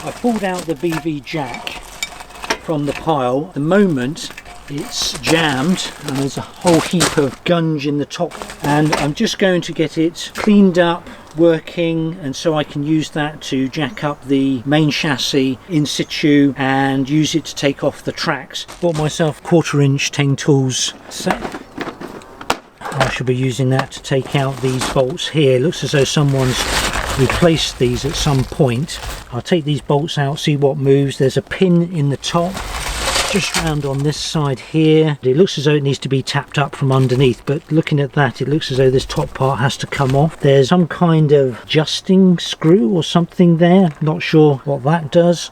I pulled out the BV jack from the pile. At the moment it's jammed and there's a whole heap of gunge in the top, and I'm just going to get it cleaned up, working, and so I can use that to jack up the main chassis in situ and use it to take off the tracks. Bought myself 1/4 inch 10 tools set. I shall be using that to take out these bolts here. It looks as though someone's replaced these at some point. I'll take these bolts out, see what moves. There's a pin in the top just round on this side here. It looks as though it needs to be tapped up from underneath, but looking at that it looks as though this top part has to come off. There's some kind of adjusting screw or something there, not sure what that does.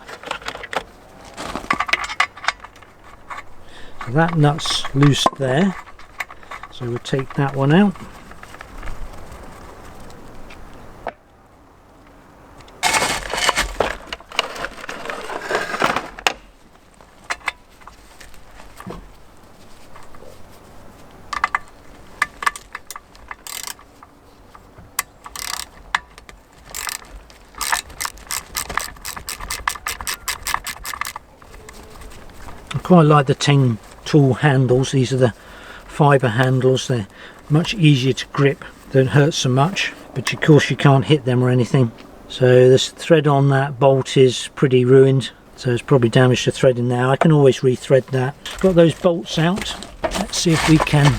So that nut's loose there, so we'll take that one out. I quite like the 10 tool handles. These are the fibre handles. They're much easier to grip, don't hurt so much, but of course you can't hit them or anything. So this thread on that bolt is pretty ruined, so it's probably damaged the threading now. I can always re-thread that. Got those bolts out. Let's see if we can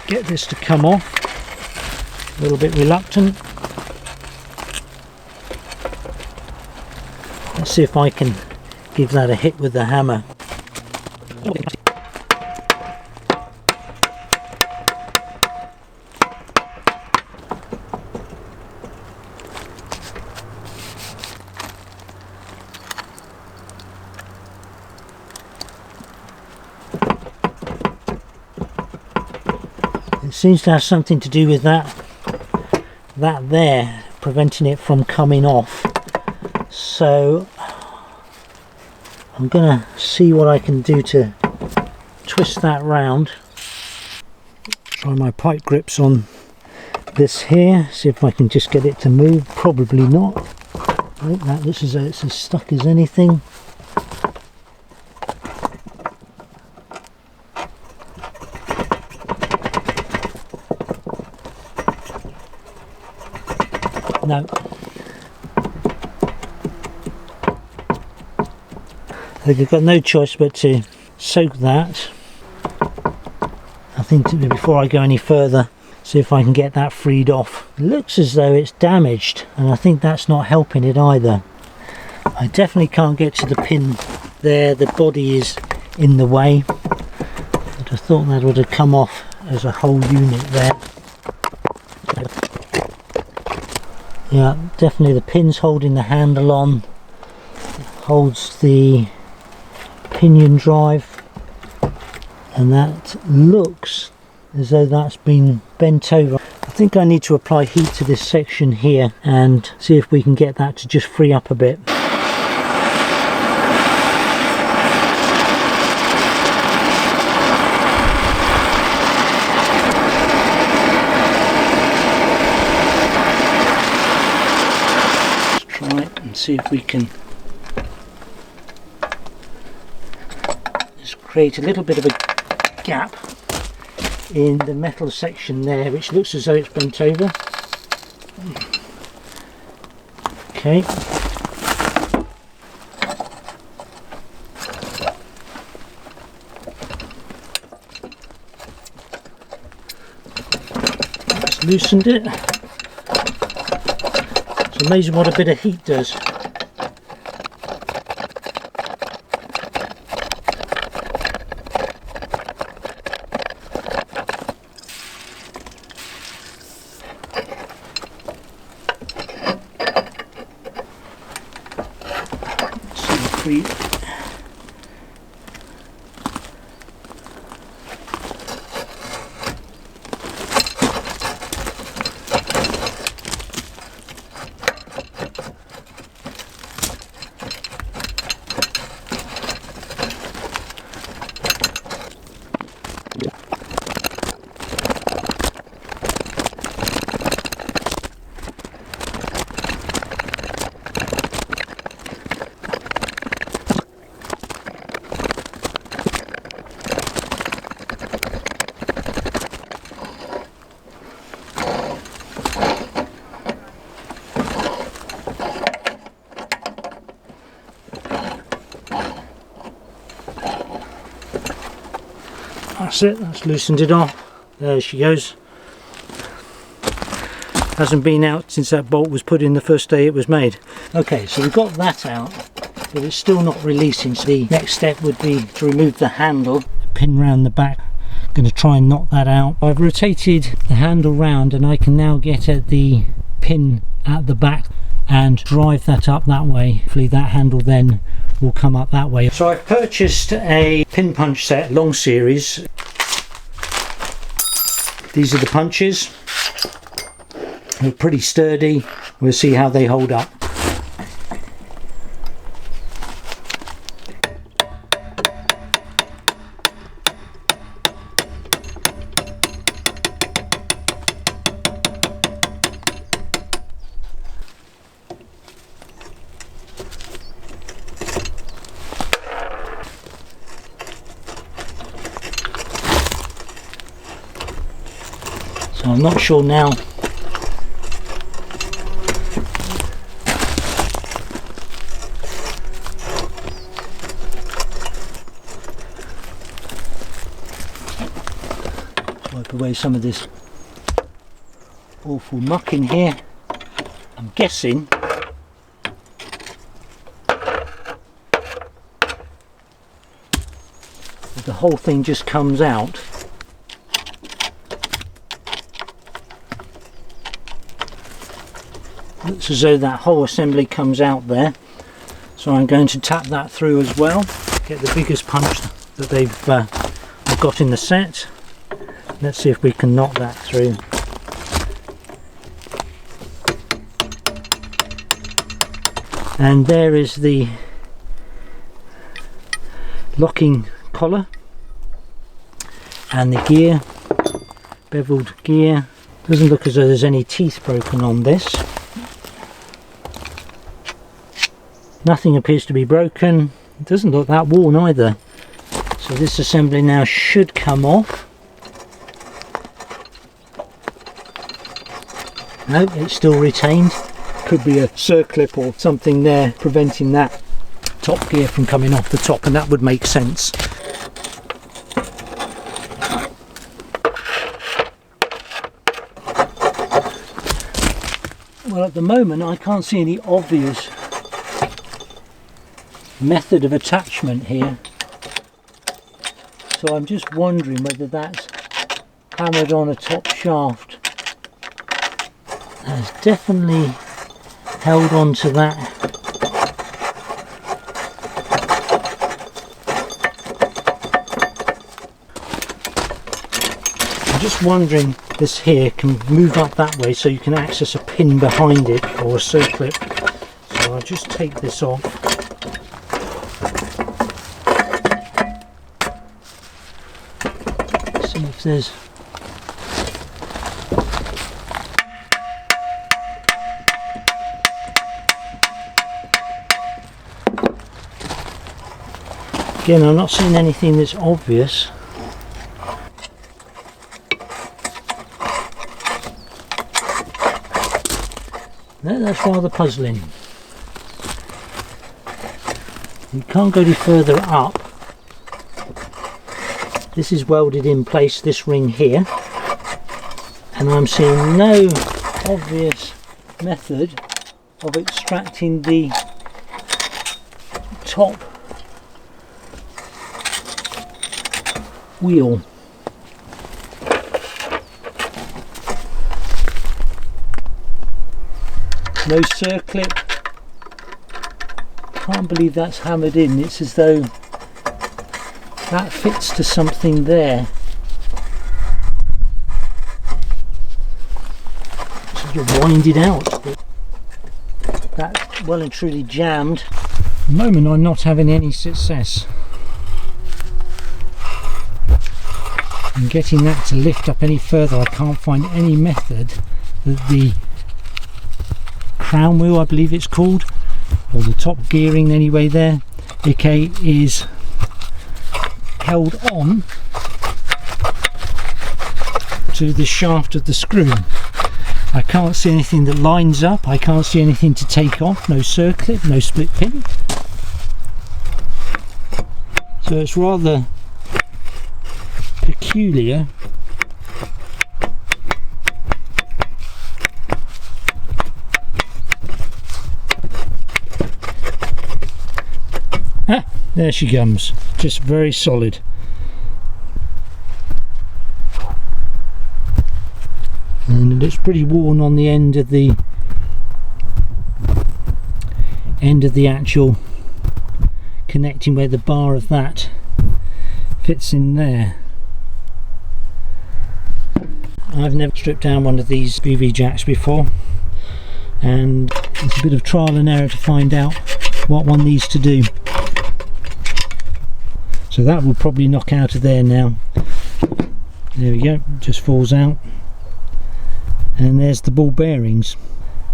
get this to come off. A little bit reluctant. Let's see if I can give that a hit with the hammer. It seems to have something to do with that there, preventing it from coming off. So I'm gonna see what I can do to twist that round. Try my pipe grips on this here, see if I can just get it to move. Probably not. Right, that looks as though it's as stuck as anything. No. I've got no choice but to soak that, I think, before I go any further. See if I can get that freed off. It looks as though it's damaged, and I think that's not helping it either. I definitely can't get to the pin there. The body is in the way. But I thought that would have come off as a whole unit there. Yeah, definitely the pin's holding the handle on. It holds the pinion drive, and that looks as though that's been bent over. I think I need to apply heat to this section here and see if we can get that to just free up a bit. Let's try it and see if we can create a little bit of a gap in the metal section there, which looks as though it's bent over. Okay. Just loosened it. It's amazing what a bit of heat does. That's it, that's loosened it off. There she goes. Hasn't been out since that bolt was put in the first day it was made. Okay, so we've got that out, but it's still not releasing. So the next step would be to remove the handle, pin round the back. I'm going to try and knock that out. I've rotated the handle round and I can now get at the pin at the back and drive that up that way. Hopefully that handle then will come up that way. So I've purchased a pin punch set, long series. These are the punches. They're pretty sturdy. We'll see how they hold up. So I'm not sure now wipe away some of this awful muck in here. I'm guessing that the whole thing just comes out. Looks as though that whole assembly comes out there, so I'm going to tap that through as well, get the biggest punch that they've got in the set. Let's see if we can knock that through. And there is the locking collar and the gear, beveled gear. Doesn't look as though there's any teeth broken on this. Nothing appears to be broken. It doesn't look that worn either. So this assembly now should come off. No, it's still retained. Could be a circlip or something there preventing that top gear from coming off the top, and that would make sense. Well, at the moment I can't see any obvious method of attachment here, so I'm just wondering whether that's hammered on a top shaft. That's definitely held on to that. I'm just wondering, this here can move up that way so you can access a pin behind it or a circlip. So I'll just take this off. See if there's again, I'm not seeing anything that's obvious. No, that's rather puzzling. You can't go any further up. This is welded in place, this ring here, and I'm seeing no obvious method of extracting the top wheel. No circlip. Can't believe that's hammered in. It's as though that fits to something there. Sort of winded out. That's well and truly jammed. At the moment I'm not having any success in getting that to lift up any further. I can't find any method that the crown wheel, I believe it's called, or the top gearing anyway there, okay, is held on to the shaft of the screw. I can't see anything that lines up. I can't see anything to take off. No circlip, no split pin. So it's rather peculiar peculiar. Ah, there she comes, just very solid. And it looks pretty worn on the end of the actual connecting, where the bar of that fits in there. I've never stripped down one of these BV jacks before, and it's a bit of trial and error to find out what one needs to do. So that will probably knock out of there now. There we go, just falls out. And there's the ball bearings,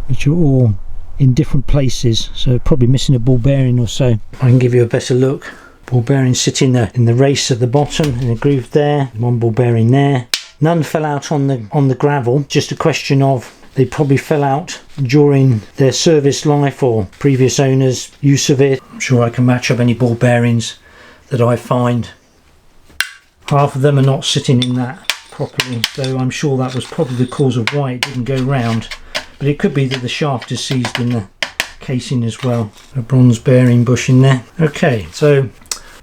which are all in different places, so probably missing a ball bearing or so. I can give you a better look. Ball bearing sitting there in the race at the bottom, in a groove there, one ball bearing there. None fell out on the gravel, just a question of they probably fell out during their service life or previous owners' use of it. I'm sure I can match up any ball bearings that I find. Half of them are not sitting in that properly, so I'm sure that was probably the cause of why it didn't go round, but it could be that the shaft is seized in the casing as well. A bronze bearing bush in there. Okay, so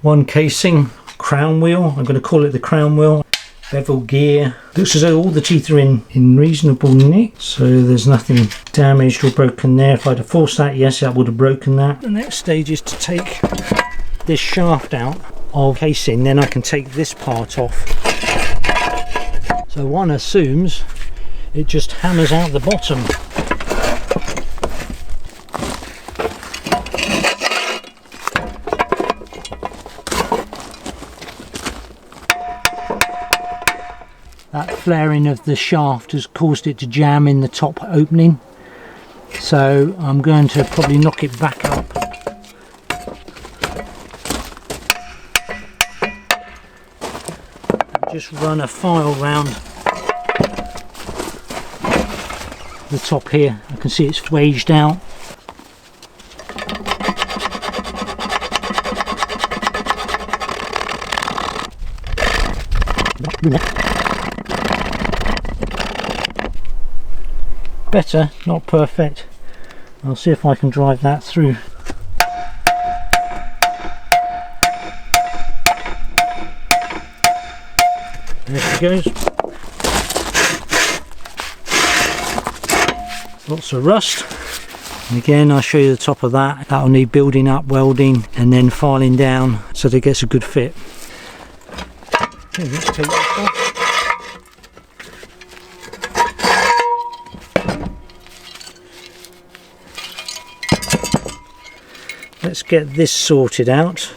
one casing, crown wheel, I'm going to call it the crown wheel, bevel gear. Looks as though all the teeth are in reasonable nick, so there's nothing damaged or broken there. If I'd have forced that, yes, that would have broken that. The next stage is to take this shaft out of casing, then I can take this part off. So one assumes it just hammers out the bottom. That flaring of the shaft has caused it to jam in the top opening, so I'm going to probably knock it back up. Just run a file round the top here. I can see it's waged out. Better, not perfect. I'll see if I can drive that through. There she goes. Lots of rust. And again, I'll show you the top of that. That'll need building up, welding, and then filing down so that it gets a good fit. Okay, let's take this off. Let's get this sorted out.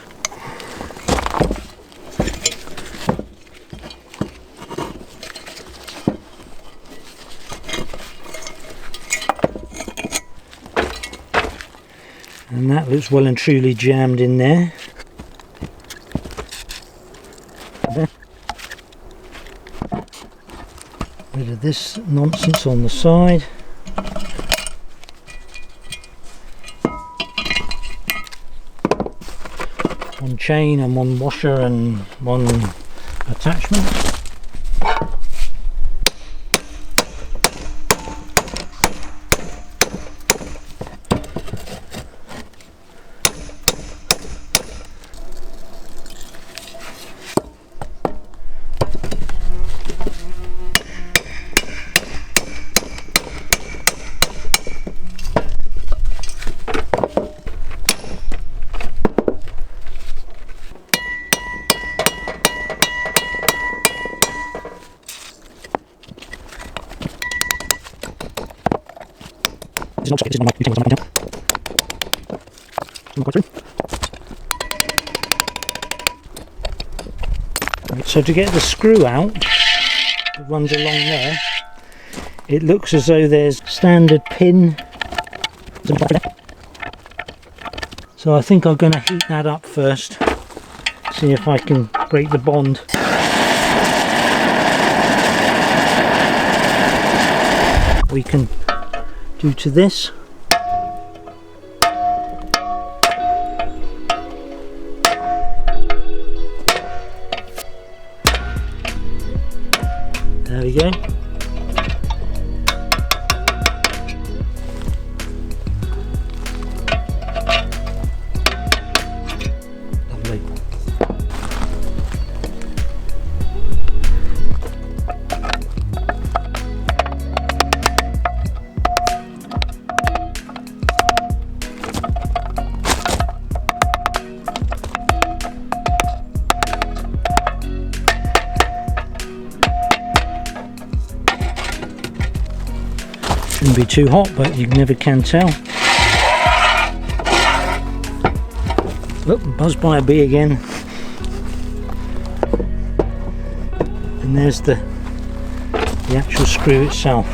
And that looks well and truly jammed in there. Rid of this nonsense on the side. One chain and one washer and one attachment. So to get the screw out that runs along there, it looks as though there's standard pin. So I think I'm going to heat that up first, see if I can break the bond. We can do to this. we go. Lovely. Shouldn't be too hot, but you never can tell. Look, buzzed by a bee again. And there's the actual screw itself.